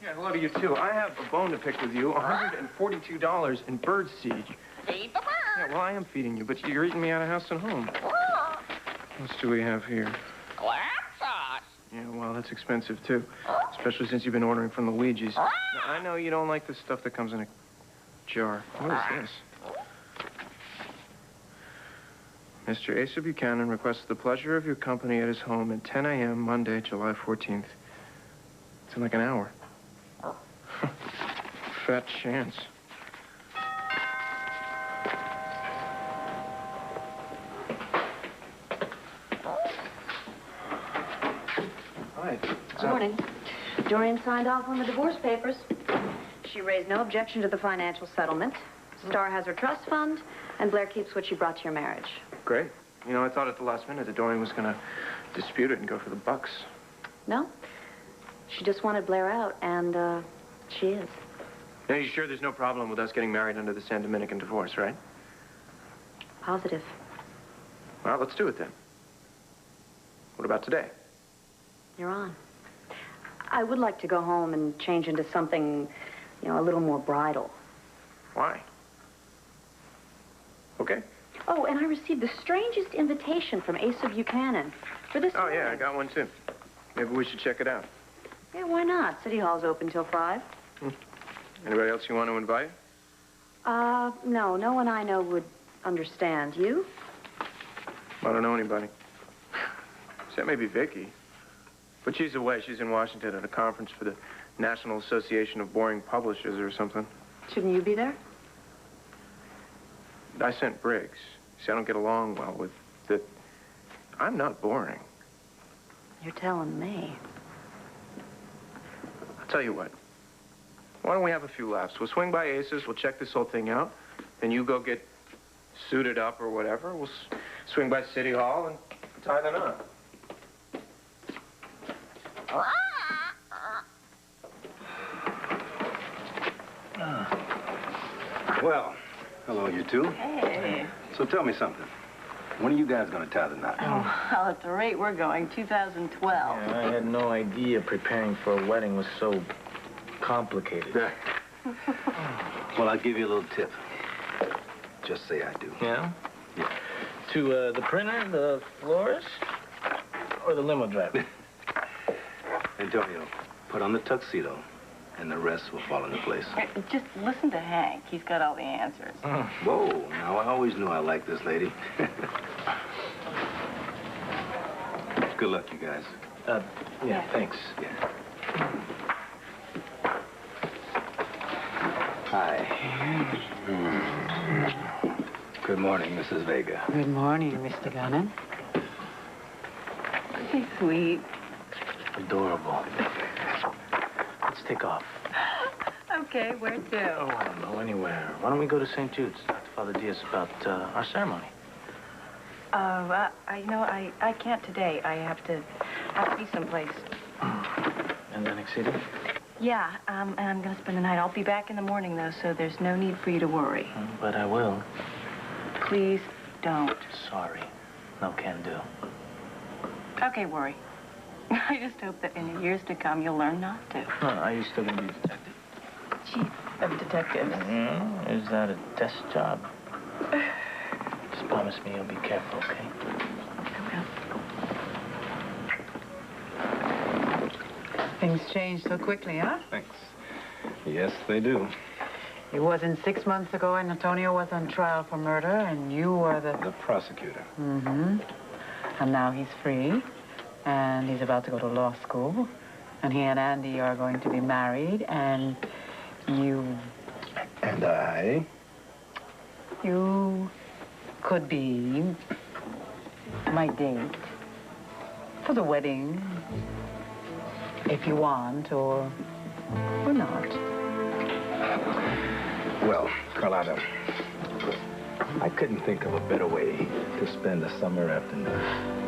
Yeah, hello to you, too. I have a bone to pick with you. $142 in bird siege. Feed the bird. Yeah, well, I am feeding you, but you're eating me out of house and home. What do we have here? Clam sauce. Yeah, well, that's expensive, too. Especially since you've been ordering from Luigi's. Now, I know you don't like the stuff that comes in a jar. What is this? Mr. Asa Buchanan requests the pleasure of your company at his home at 10 a.m. Monday, July 14th. It's in like an hour. Fat chance. Hi. Good morning. Dorian signed off on the divorce papers. She raised no objection to the financial settlement. Star has her trust fund, and Blair keeps what she brought to your marriage. Great. You know, I thought at the last minute that Dorian was going to dispute it and go for the bucks. No. She just wanted Blair out, and, she is. Now, you sure there's no problem with us getting married under the San Dominican divorce, right? Positive. Well, let's do it then. What about today? You're on. I would like to go home and change into something, you know, a little more bridal. Why? Okay. Oh, and I received the strangest invitation from Asa Buchanan for this morning. Yeah, I got one, too. Maybe we should check it out. Yeah, why not? City Hall's open till 5. Anybody else you want to invite? No. No one I know would understand. You? I don't know anybody. Except maybe Vicky. But she's away. She's in Washington at a conference for the National Association of Boring Publishers or something. Shouldn't you be there? I sent Briggs. See, I don't get along well with the... I'm not boring. You're telling me. I'll tell you what. Why don't we have a few laughs? We'll swing by Ace's, we'll check this whole thing out, then you go get suited up or whatever. We'll swing by City Hall and tie the knot. Well, hello, you two. Hey. So tell me something. When are you guys going to tie the knot? Oh, well, at the rate we're going, 2012. Yeah, I had no idea preparing for a wedding was so complicated. Well, I'll give you a little tip. Just say I do. Yeah? Yeah. To the printer, the florist, or the limo driver? Antonio, put on the tuxedo, and the rest will fall into place. Just listen to Hank. He's got all the answers. Whoa, now I always knew I liked this lady. Good luck, you guys. Yeah, thanks. Yeah. Hi. Good morning, Mrs. Vega. Good morning, Mr. Gannon. He's sweet. Adorable. Let's take off. Okay, where to? Oh, I don't know, anywhere. Why don't we go to St. Jude's, talk to Father Diaz about our ceremony? I can't today. I have to be someplace. In Atlantic City? Yeah, and I'm going to spend the night. I'll be back in the morning, though, so there's no need for you to worry. But I will. Please don't. Sorry. No can do. Okay, worry. I just hope that in the years to come, you'll learn not to. Are you still going to be a detective? Chief of detectives. Yeah? Is that a desk job? Just promise me you'll be careful, okay? I will. Things change so quickly, huh? Thanks. Yes, they do. It wasn't 6 months ago, and Antonio was on trial for murder, and you were the prosecutor. Mm-hmm. And now he's free, and he's about to go to law school, and he and Andy are going to be married, and you... And I? You could be my date for the wedding, if you want, or not. Well, Carlotta, I couldn't think of a better way to spend a summer afternoon.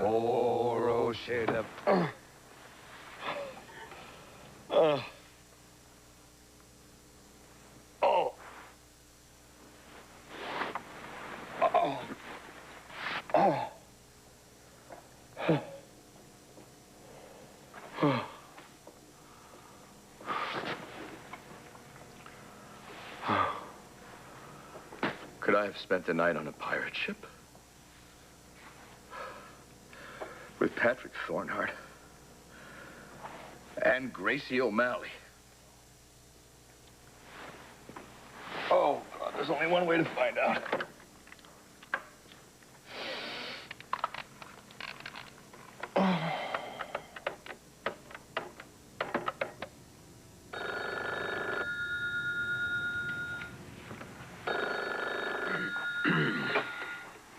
Oh, Roshada. Could I have spent the night on a pirate ship? With Patrick Thornhart and Gracie O'Malley. Oh, God, there's only one way to find out.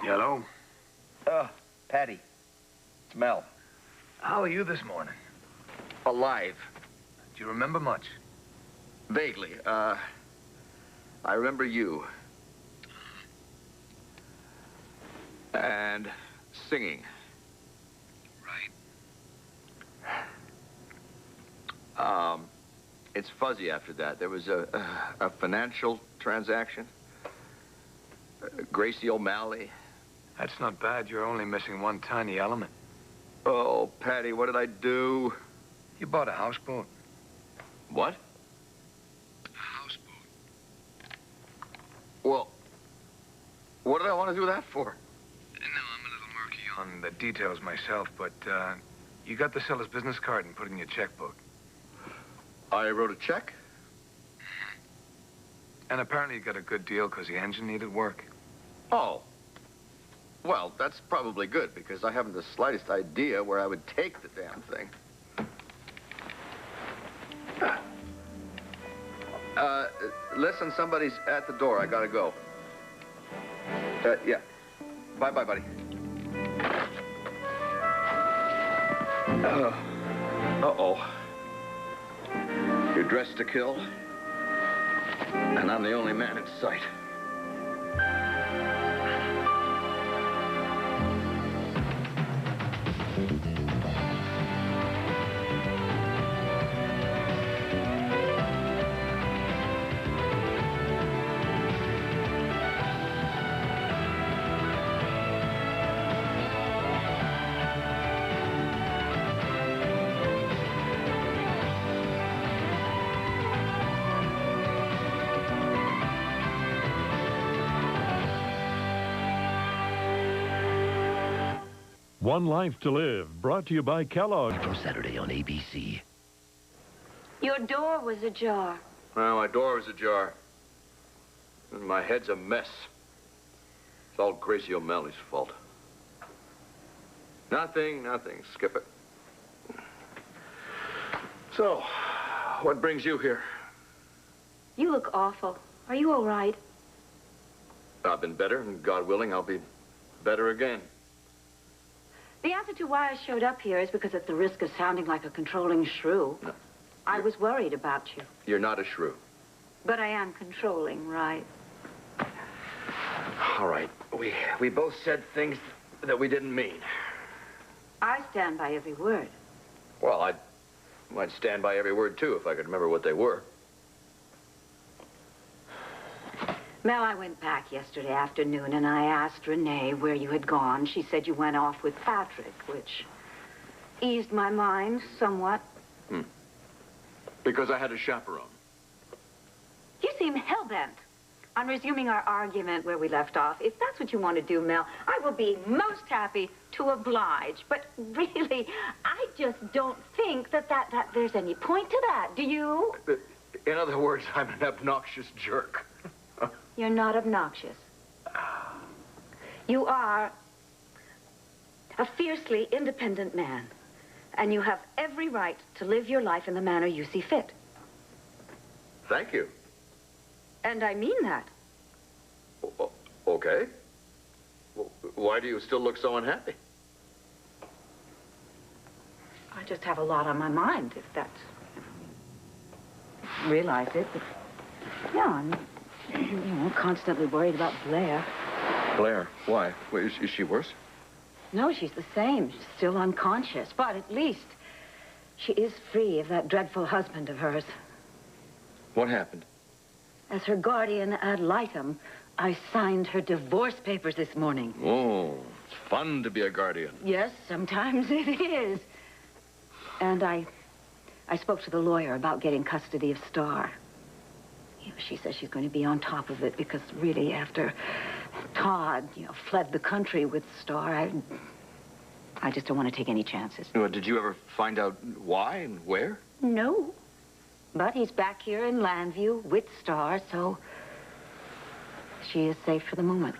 Hello? Patty. It's Mel. How are you this morning? Alive. Do you remember much? Vaguely. I remember you. And singing. Right. It's fuzzy after that. There was a financial transaction. Gracie O'Malley. That's not bad. You're only missing one tiny element. Oh, Patty, what did I do? You bought a houseboat. What? A houseboat. Well, what did I want to do that for? No, I'm a little murky on the details myself, but you got the seller's business card and put it in your checkbook. I wrote a check? And apparently you got a good deal because the engine needed work. Oh. Well, that's probably good, because I haven't the slightest idea where I would take the damn thing. Listen, somebody's at the door. I gotta go. Yeah. Bye-bye, buddy. Uh-oh. You're dressed to kill, and I'm the only man in sight. One Life to Live, brought to you by Kellogg. From Saturday on ABC. Your door was ajar. Well, my door was ajar. And my head's a mess. It's all Gracie O'Malley's fault. Nothing. Skip it. So, what brings you here? You look awful. Are you all right? I've been better, and God willing, I'll be better again. The answer to why I showed up here is because at the risk of sounding like a controlling shrew, No. I was worried about you. You're not a shrew. But I am controlling, right? All right. We both said things that we didn't mean. I stand by every word. Well, I'd stand by every word, too, if I could remember what they were. Mel, I went back yesterday afternoon and I asked Renee where you had gone. She said you went off with Patrick, which eased my mind somewhat. Because I had a chaperone. You seem hell-bent on resuming our argument where we left off. If that's what you want to do, Mel, I will be most happy to oblige. But really, I just don't think that there's any point to that. Do you? In other words, I'm an obnoxious jerk. You're not obnoxious. You are a fiercely independent man, and you have every right to live your life in the manner you see fit. Thank you. And I mean that. Okay. Why do you still look so unhappy? I just have a lot on my mind, if that's... realize it. But, yeah, I'm, constantly worried about Blair. Blair? Why? Is she worse? No, she's the same. She's still unconscious, but at least she is free of that dreadful husband of hers. What happened? As her guardian ad litem, I signed her divorce papers this morning. Oh, it's fun to be a guardian. Yes, sometimes it is. And I spoke to the lawyer about getting custody of Star. You know, she says she's going to be on top of it because really after Todd, fled the country with Star, I just don't want to take any chances. Well, did you ever find out why and where? No. But he's back here in Landview with Star, so she is safe for the moment.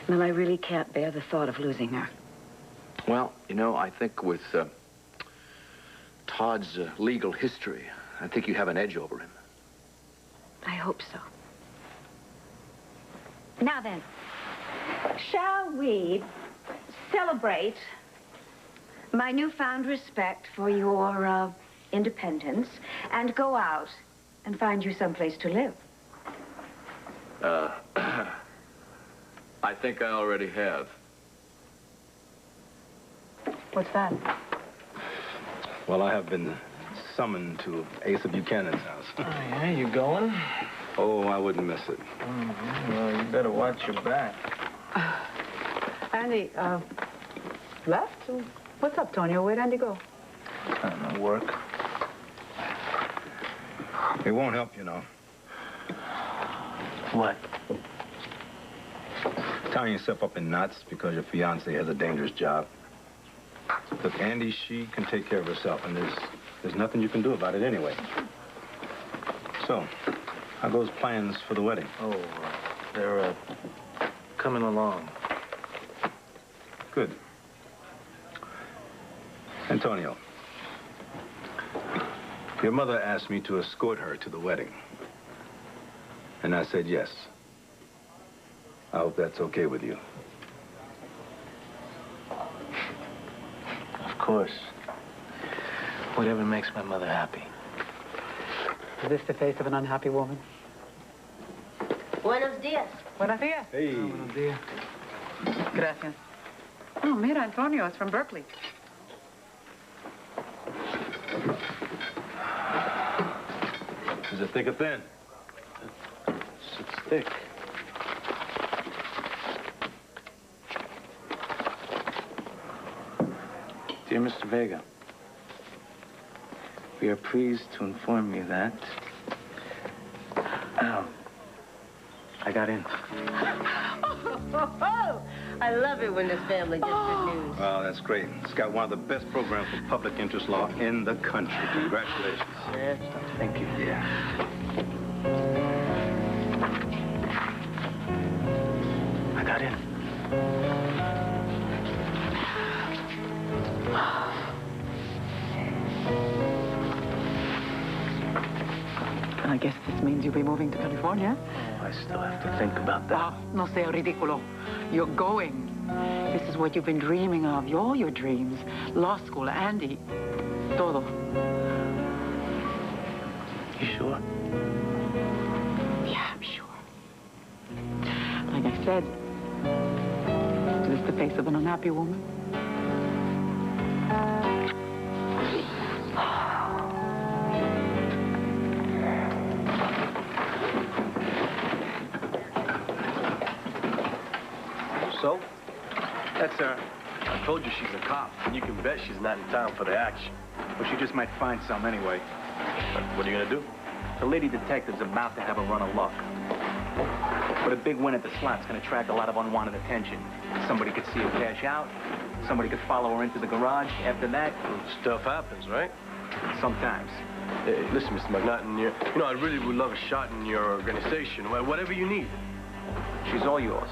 Well, I really can't bear the thought of losing her. Well, I think with Todd's legal history, I think you have an edge over him. I hope so. Now then, shall we celebrate my newfound respect for your independence and go out and find you someplace to live? I think I already have. What's that? Well, I have been summoned to Asa Buchanan's house. Oh, yeah? You going? Oh, I wouldn't miss it. Well, you better watch your back. Andy, left? What's up, Tonio? Where'd Andy go? I don't know, work. It won't help, What? Tying yourself up in knots because your fiancée has a dangerous job. Look, Andy, she can take care of herself, and there's nothing you can do about it anyway. So, how goes plans for the wedding? Oh, they're coming along. Good. Antonio, your mother asked me to escort her to the wedding. And I said yes. I hope that's okay with you. Of course. Whatever makes my mother happy. Is this the face of an unhappy woman? Buenos dias. Buenos dias. Hey. Buenos dias. Gracias. Oh, mira, Antonio, it's from Berkeley. Is it thick or thin? It's thick. Dear Mr. Vega, we are pleased to inform you that I got in. I love it when this family gets good news. Well, that's great. It's got one of the best programs for public interest law in the country. Congratulations. Yes, thank you. Yeah. I got in. I guess this means you'll be moving to California. Oh, I still have to think about that. Ah, no sea ridículo. You're going. This is what you've been dreaming of. All your dreams. Law school, Andy. Todo. You sure? Yeah, I'm sure. Like I said, is this the face of an unhappy woman? So? That's her. I told you she's a cop, and you can bet she's not in town for the action. Well, she just might find some anyway. What are you gonna do? The lady detective's about to have a run of luck. But a big win at the slot's gonna attract a lot of unwanted attention. Somebody could see her cash out. Somebody could follow her into the garage. After that, Stuff happens, right? sometimes. Hey, listen, Mr. McNaughton, I really would love a shot in your organization. Whatever you need. She's all yours.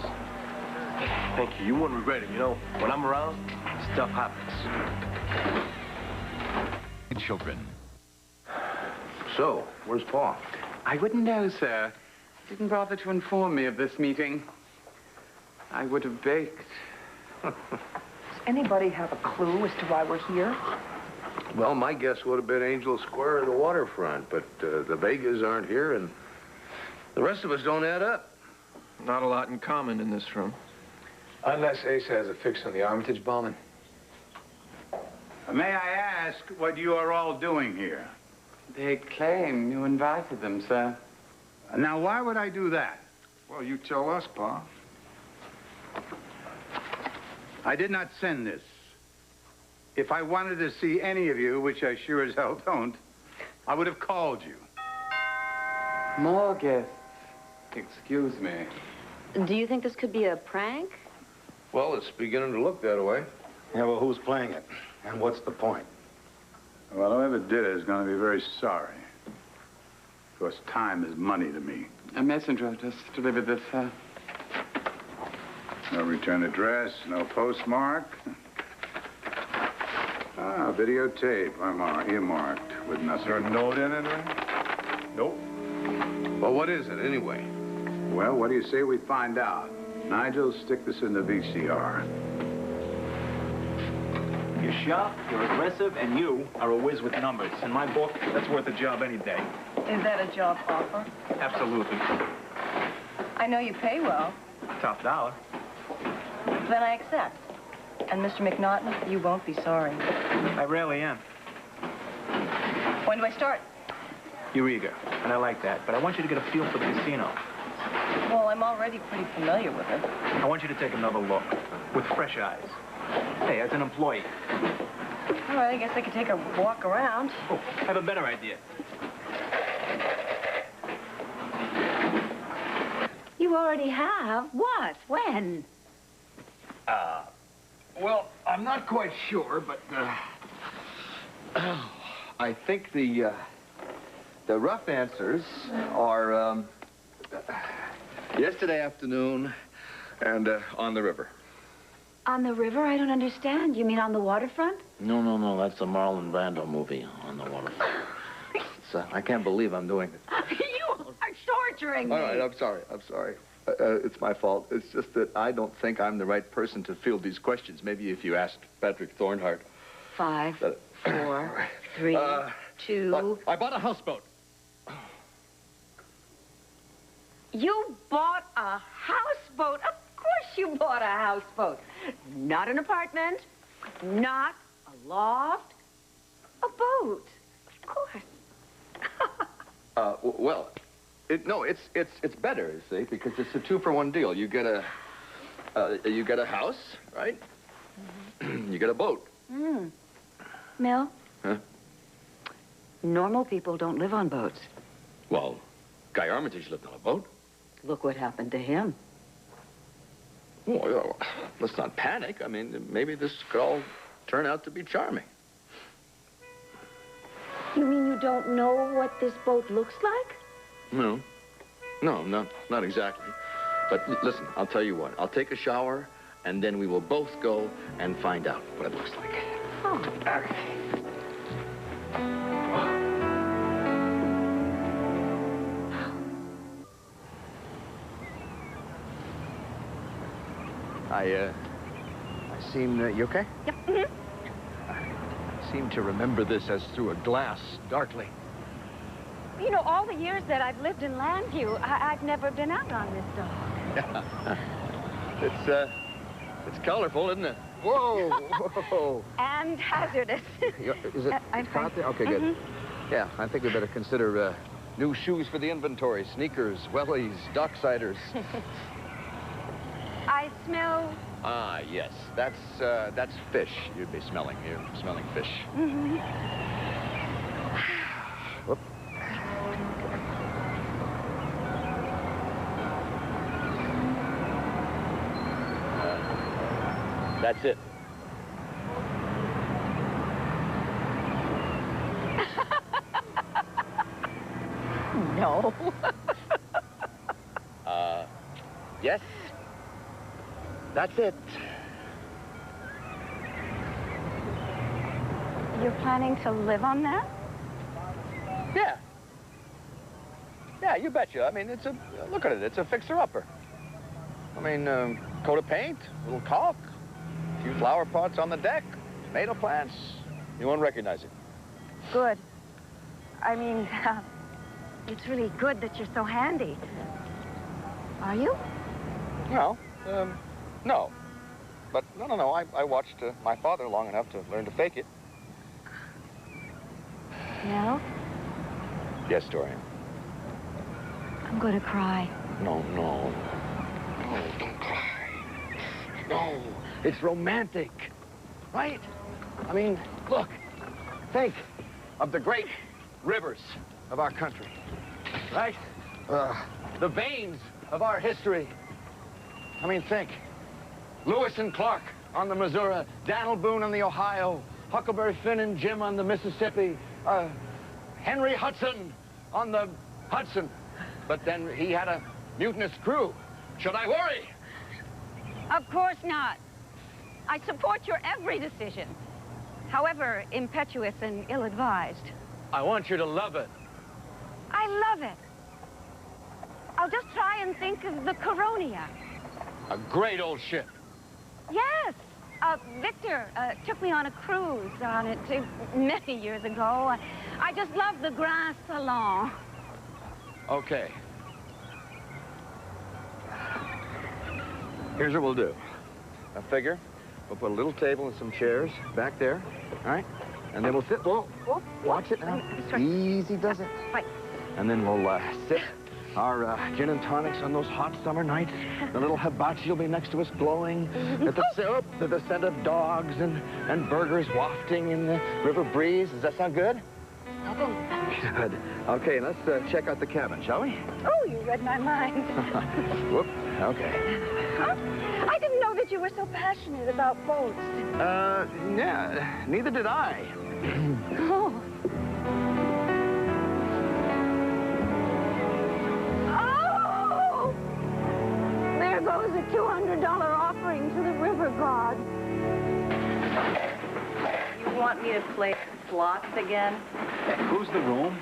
Thank you. You won't regret it. When I'm around, stuff happens. Children. So, where's Paul? I wouldn't know, sir. Didn't bother to inform me of this meeting. I would have baked. Does anybody have a clue as to why we're here? Well, my guess would have been Angel Square or the waterfront, but the Vegas aren't here, and the rest of us don't add up. Not a lot in common in this room. Unless Ace has a fix on the Armitage bombing. May I ask what you are all doing here? They claim you invited them, sir. Now, why would I do that? Well, you tell us, Pa. I did not send this. If I wanted to see any of you, which I sure as hell don't, I would have called you. More guests. Excuse me. Do you think this could be a prank? Well, it's beginning to look that way. Yeah, well, who's playing it? And what's the point? Well, whoever did it is going to be very sorry. Of course, time is money to me. A messenger just delivered this, sir. No return address, no postmark. Ah, videotape. Earmarked with nothing. Is there a note in it? Nope. Well, what is it, anyway? Well, what do you say we find out? Nigel, stick this in the VCR. You're sharp, you're aggressive, and you are a whiz with numbers. In my book, that's worth a job any day. Is that a job offer? Absolutely. I know you pay well. Top dollar. Then I accept. And Mr. McNaughton, you won't be sorry. I rarely am. When do I start? You're eager, and I like that. But I want you to get a feel for the casino. Well, I'm already pretty familiar with it. I want you to take another look, with fresh eyes. Hey, as an employee. All right, I guess I could take a walk around. Oh, I have a better idea. You already have? What? When? Well, I'm not quite sure, but, I think the rough answers are, yesterday afternoon and, on the river. On the river? I don't understand. You mean on the waterfront? No. That's a Marlon Brando movie on the waterfront. I can't believe I'm doing this. You are torturing me. All right, I'm sorry. It's my fault. It's just that I don't think I'm the right person to field these questions. Maybe if you asked Patrick Thornhart. 5, 4, 3, 2. I bought a houseboat. You bought a houseboat? Of course you bought a houseboat. Not an apartment, not a loft, a boat. Of course. Well, it's better, you see, because it's a 2-for-1 deal. You get a house, right? You get a boat. Mel? Huh? Normal people don't live on boats. Well, Guy Armitage lived on a boat. Look what happened to him. Well, let's not panic. I mean, maybe this could all turn out to be charming. You mean you don't know what this boat looks like? No, not exactly. But listen, I'll tell you what. I'll take a shower, and then we will both go and find out what it looks like. Oh. Okay. I seem, you okay? Yep. I seem to remember this as through a glass, darkly. You know, all the years that I've lived in Landview, I've never been out on this dock. It's colorful, isn't it? Whoa, whoa. And hazardous. Is it I'm fine. hot there? Okay, good. Yeah, I think we better consider new shoes for the inventory, sneakers, wellies, docksiders. I smell... Ah, yes. That's fish you'd be smelling. You're smelling fish. Whoop. That's it. No. Yes. That's it. You're planning to live on that? Yeah. Yeah, you betcha. I mean, look at it. It's a fixer-upper. I mean, coat of paint, a little caulk, a few flower pots on the deck, tomato plants. You won't recognize it. Good. I mean, it's really good that you're so handy. Are you? Well, no. But no, I watched my father long enough to learn to fake it. Mel, Yes, Dorian. I'm going to cry. No, don't cry. No, it's romantic, right? I mean, look, think of the great rivers of our country, right? The veins of our history. I mean, think. Lewis and Clark on the Missouri, Daniel Boone on the Ohio, Huckleberry Finn and Jim on the Mississippi, Henry Hudson on the Hudson. But then he had a mutinous crew. Should I worry? Of course not. I support your every decision, however impetuous and ill-advised. I want you to love it. I love it. I'll just try and think of the Coronia. A great old ship. Yes. Victor took me on a cruise on it many years ago. I just love the Grand Salon. Okay. Here's what we'll do. I figure we'll put a little table and some chairs back there, all right? And then we'll sit. Whoa, watch it now. Easy does it. Right. And then we'll sip our gin and tonics on those hot summer nights. The little hibachi will be next to us glowing at the syrup, to the scent of dogs and burgers wafting in the river breeze. Does that sound good? Good. Okay, let's check out the cabin, shall we? Oh, you read my mind. Whoop. Okay. Huh? I didn't know that you were so passionate about boats. Yeah, neither did I. Oh. Oh! There goes a $200 offering to the river god. You want me to play slots again? Hey, cruise the room.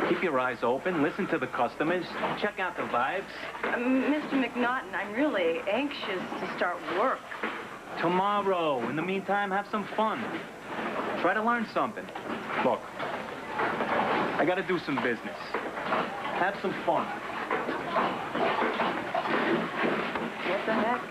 Keep your eyes open. Listen to the customers. Check out the vibes. Mr. McNaughton, I'm really anxious to start work. Tomorrow. In the meantime, have some fun. Try to learn something. Look, I gotta do some business. Have some fun. What the heck?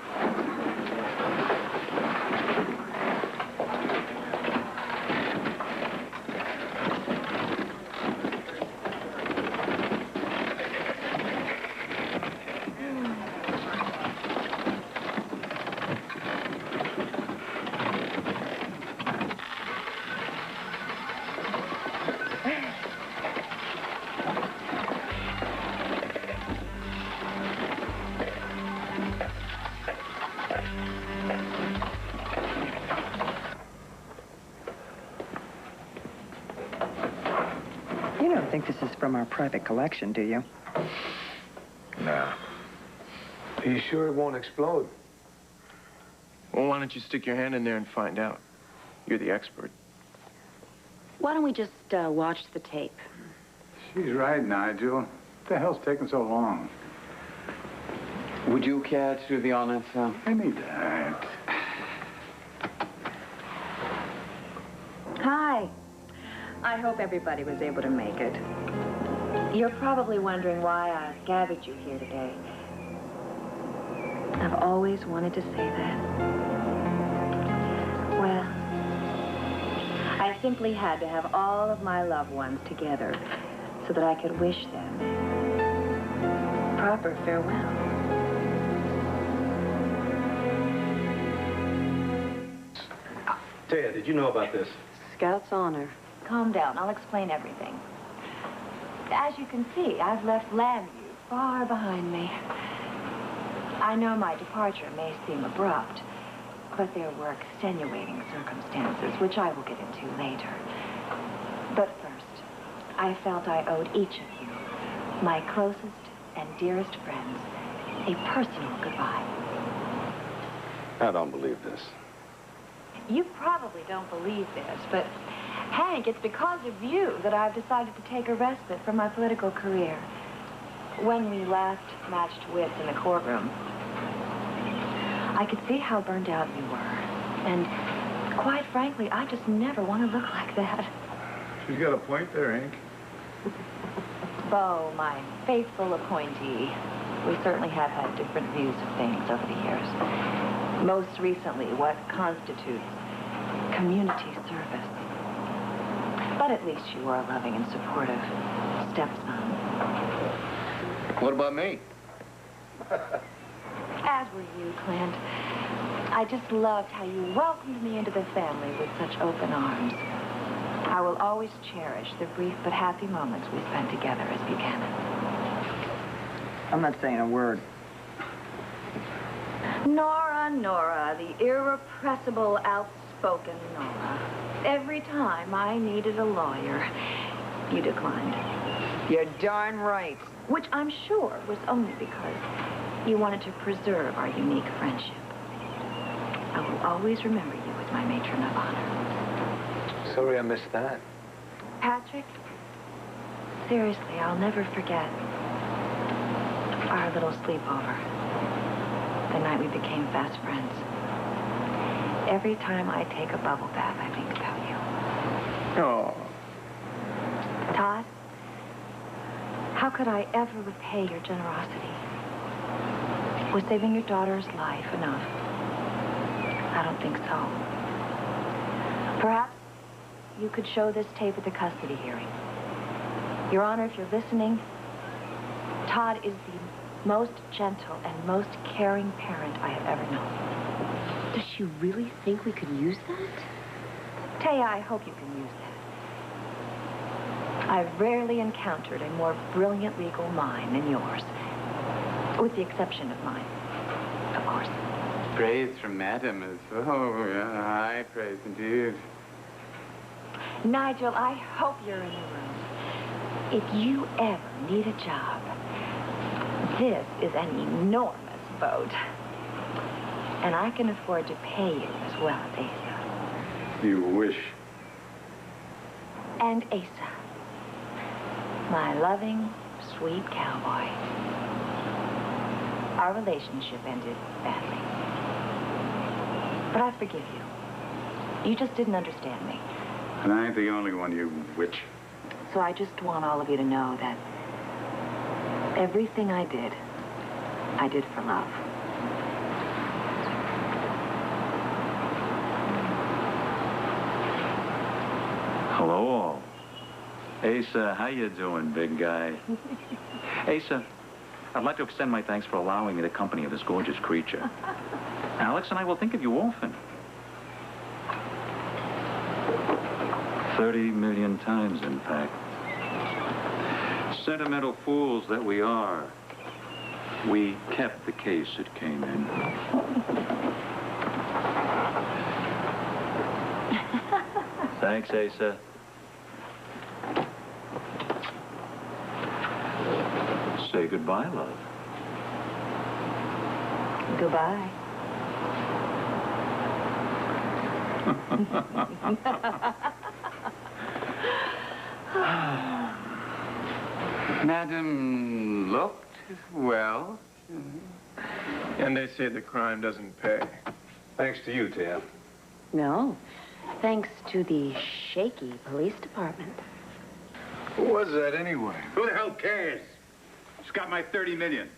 You don't think this is from our private collection, do you? Nah. Are you sure it won't explode? Well, why don't you stick your hand in there and find out? You're the expert. Why don't we just watch the tape? She's right, Nigel. What the hell's taking so long? Would you care to do the honors, sir? Anytime. Hi. I hope everybody was able to make it. You're probably wondering why I gathered you here today. I've always wanted to say that. Well, I simply had to have all of my loved ones together so that I could wish them proper farewell. Taya, did you know about this? Scout's honor. Calm down. I'll explain everything. As you can see, I've left Lambview far behind me. I know my departure may seem abrupt, but there were extenuating circumstances, which I will get into later. But first, I felt I owed each of you, my closest and dearest friends, a personal goodbye. I don't believe this. You probably don't believe this, but Hank, it's because of you that I've decided to take a respite from my political career. When we last matched wits in the courtroom, I could see how burned out you were. And quite frankly, I just never want to look like that. She's got a point there, Hank. Bo, my faithful appointee, we certainly have had different views of things over the years. Most recently, what constitutes community service. But at least you are a loving and supportive stepson. What about me? As were you, Clint. I just loved how you welcomed me into the family with such open arms. I will always cherish the brief but happy moments we spent together as Buchanan. I'm not saying a word. Nora, Nora, the irrepressible, outspoken Nora. Every time I needed a lawyer, you declined. You're darn right. Which I'm sure was only because you wanted to preserve our unique friendship. I will always remember you as my matron of honor. Sorry I missed that. Patrick, seriously, I'll never forget our little sleepover. The night we became fast friends. Every time I take a bubble bath, I think about you. Oh. Todd, how could I ever repay your generosity? Was saving your daughter's life enough? I don't think so. Perhaps you could show this tape at the custody hearing. Your Honor, if you're listening, Todd is the most gentle and most caring parent I have ever known. Does she really think we could use that? Taya, I hope you can use that. I've rarely encountered a more brilliant legal mind than yours. With the exception of mine, of course. Praise from Madam is, oh, yeah, high praise indeed. Nigel, I hope you're in the room. If you ever need a job, this is an enormous boat. And I can afford to pay you as well as Asa. You wish. And Asa, my loving, sweet cowboy. Our relationship ended badly. But I forgive you. You just didn't understand me. And I ain't the only one, you witch. So I just want all of you to know that everything I did for love. Hello, all. Asa, how you doing, big guy? Asa, I'd like to extend my thanks for allowing me the company of this gorgeous creature. Alex and I will think of you often. 30 million times, in fact. Sentimental fools that we are. We kept the case it came in. Thanks, Asa. Say goodbye, love. Goodbye. Madam looked well. And they say the crime doesn't pay. Thanks to you, Tia. No. Thanks to the shaky police department. Who was that anyway? Who the hell cares? She's got my 30 million.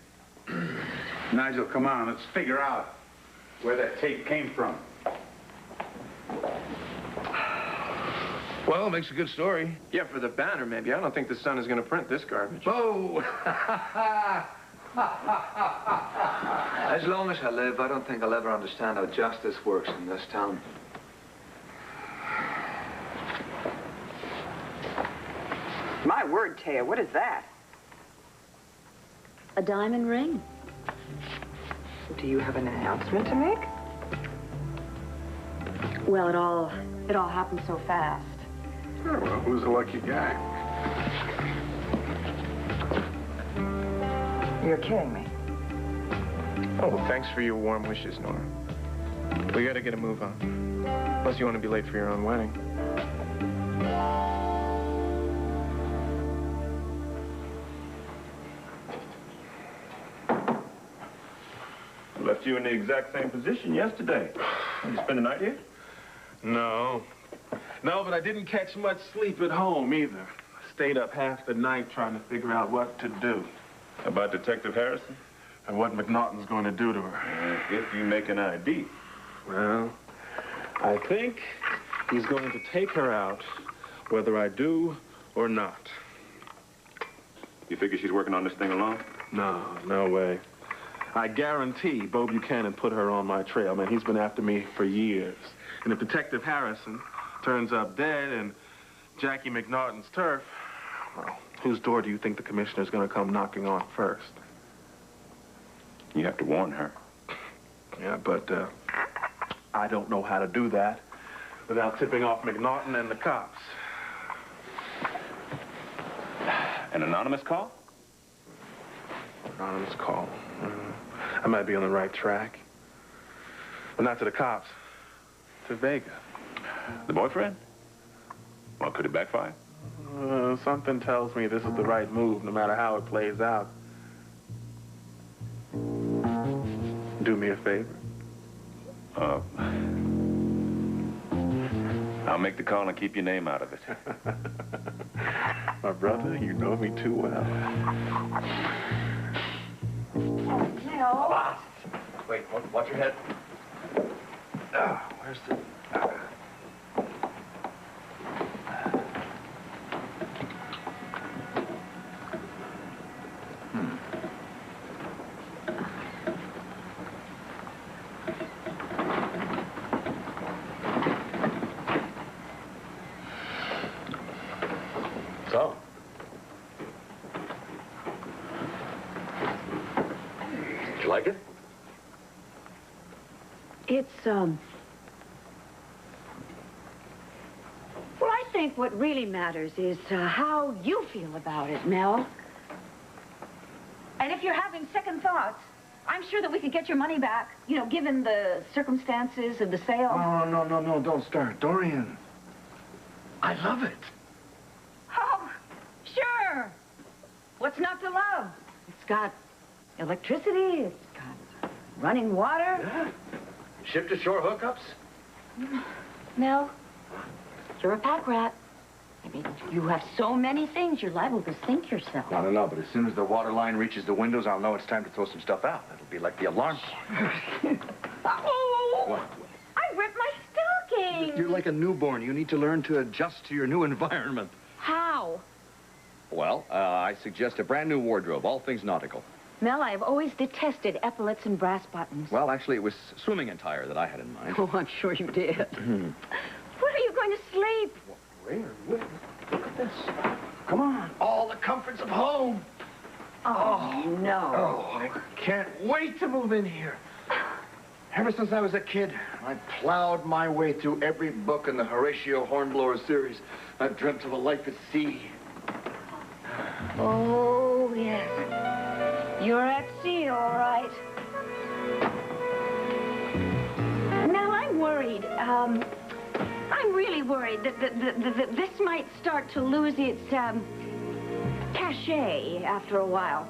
Nigel, come on, let's figure out where that tape came from. Well, it makes a good story. Yeah, for the banner, maybe. I don't think the Sun is going to print this garbage. Oh! As long as I live, I don't think I'll ever understand how justice works in this town. My word, Taya, what is that? A diamond ring. Do you have an announcement to make? Well, it all happened so fast. Oh, well, who's the lucky guy? You're kidding me. Oh, well, thanks for your warm wishes, Nora. We gotta get a move on. Unless you want to be late for your own wedding. I left you in the exact same position yesterday. Did you spend the night here? No. No, but I didn't catch much sleep at home either. I stayed up half the night trying to figure out what to do. About Detective Harrison? and what McNaughton's going to do to her. If you make an ID. Well, I think he's going to take her out, whether I do or not. You figure she's working on this thing alone? No way. I guarantee Bo Buchanan put her on my trail, man. He's been after me for years. And if Detective Harrison turns up dead and Jackie McNaughton's turf, well, whose door do you think the commissioner's going to come knocking on first? You have to warn her. Yeah, but I don't know how to do that without tipping off McNaughton and the cops. An anonymous call? Anonymous call. I might be on the right track. But not to the cops. To Vega. The boyfriend? Well, could it backfire? Something tells me this is the right move, no matter how it plays out. Do me a favor. I'll make the call and keep your name out of it. My brother, you know me too well. No. Wait, watch your head. Where's the... So? Did you like it? It's, well, I think what really matters is how you feel about it, Mel. And if you're having second thoughts, I'm sure that we could get your money back, you know, given the circumstances of the sale. No, don't start. Dorian, I love it. Oh, sure. What's not to love? It's got electricity, it's got running water. Yeah. Ship-to-shore hookups? Mel, you're a pack rat. I mean, you have so many things, you're liable to sink yourself. No, but as soon as the water line reaches the windows, I'll know it's time to throw some stuff out. It'll be like the alarm clock. Oh! What? I ripped my stocking! You're like a newborn. You need to learn to adjust to your new environment. How? Well, I suggest a brand new wardrobe, all things nautical. Mel, I've always detested epaulets and brass buttons. Well, actually, it was swimming attire that I had in mind. Oh, I'm sure you did. Where are you going to sleep? Where? Look at this. Come on. All the comforts of home. Oh, no. Oh, I can't wait to move in here. Ever since I was a kid, I plowed my way through every book in the Horatio Hornblower series. I've dreamt of a life at sea. Oh, yes. You're at sea, all right. Now, I'm worried. I'm really worried that this might start to lose its, cachet after a while.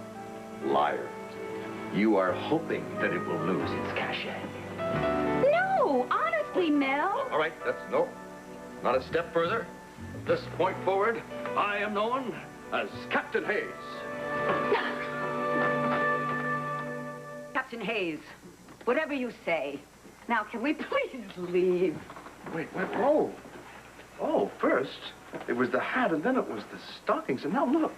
Liar. You are hoping that it will lose its cachet. No, honestly, Mel. All right, no. Not a step further. From this point forward, I am known as Captain Hayes. Captain Hayes, whatever you say. Now, can we please leave? Wait, oh, first it was the hat, and then it was the stockings, and now look,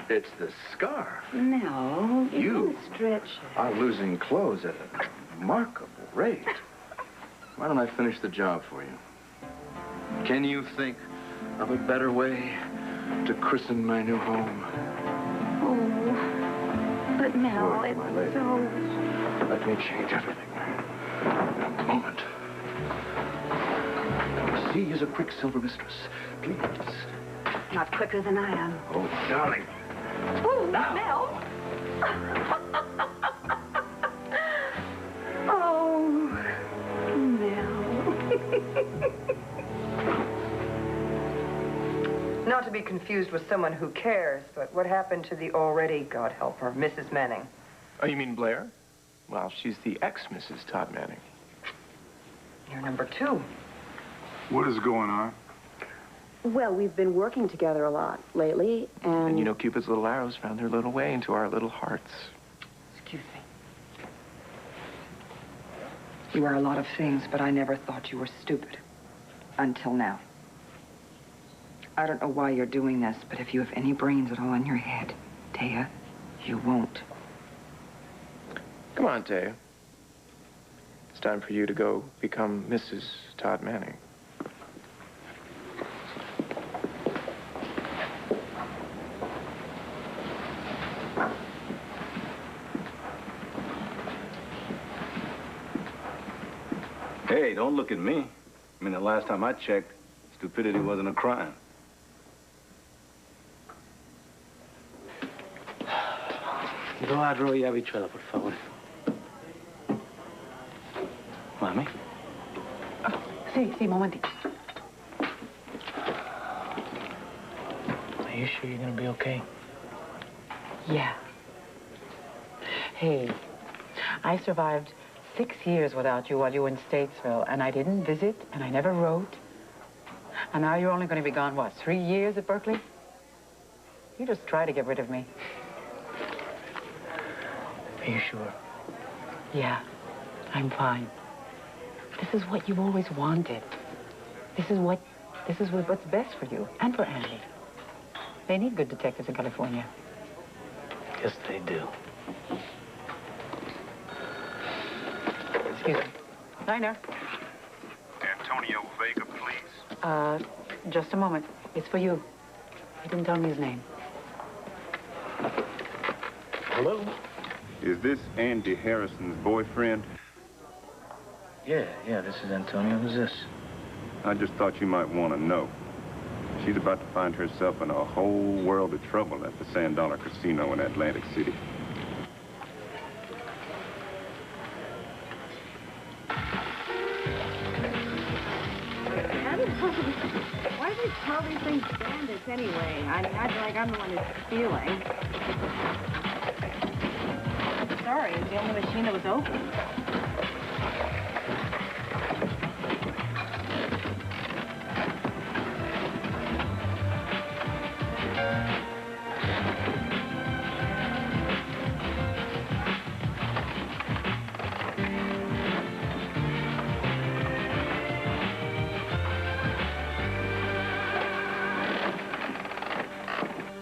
it's the scarf. No, you stretch it. are losing clothes at a remarkable rate. Why don't I finish the job for you? Can you think of a better way to christen my new home? Oh, but Mel, Look, it's my lady. so... Let me change everything. A moment. The sea is a quicksilver mistress. Please. Not quicker than I am. Oh, darling. Oh, Mel. Oh, Mel. Not to be confused with someone who cares, but what happened to the already, God help her, Mrs. Manning? Oh, you mean Blair? Well, she's the ex-Mrs. Todd Manning. You're number two. What is going on? Well, we've been working together a lot lately, and... And you know, Cupid's little arrows found their little way into our little hearts. Excuse me. You are a lot of things, but I never thought you were stupid. Until now. I don't know why you're doing this, but if you have any brains at all in your head, Taya, you won't. Come on, Taya. It's time for you to go become Mrs. Todd Manning. Hey, don't look at me. I mean, the last time I checked, stupidity wasn't a crime. Lo y habichuela, por favor. Mami. Sí, momentito. Are you sure you're gonna be okay? Yeah. Hey, I survived 6 years without you while you were in Statesville, and I didn't visit, and I never wrote. And now you're only going to be gone, what, 3 years at Berkeley? You just try to get rid of me. Are you sure? Yeah, I'm fine. This is what you always wanted. This is what's best for you and for Andy. They need good detectives in California. Yes, they do. Excuse me. Diner. Antonio Vega, please. Just a moment. It's for you. He didn't tell me his name. Hello? Is this Andy Harrison's boyfriend? Yeah, this is Antonio. Who's this? I just thought you might want to know. She's about to find herself in a whole world of trouble at the Sand Dollar Casino in Atlantic City. Why do they call these things bandits anyway? I mean, I feel like I'm the one who's stealing. Sorry, it's the only machine that was open.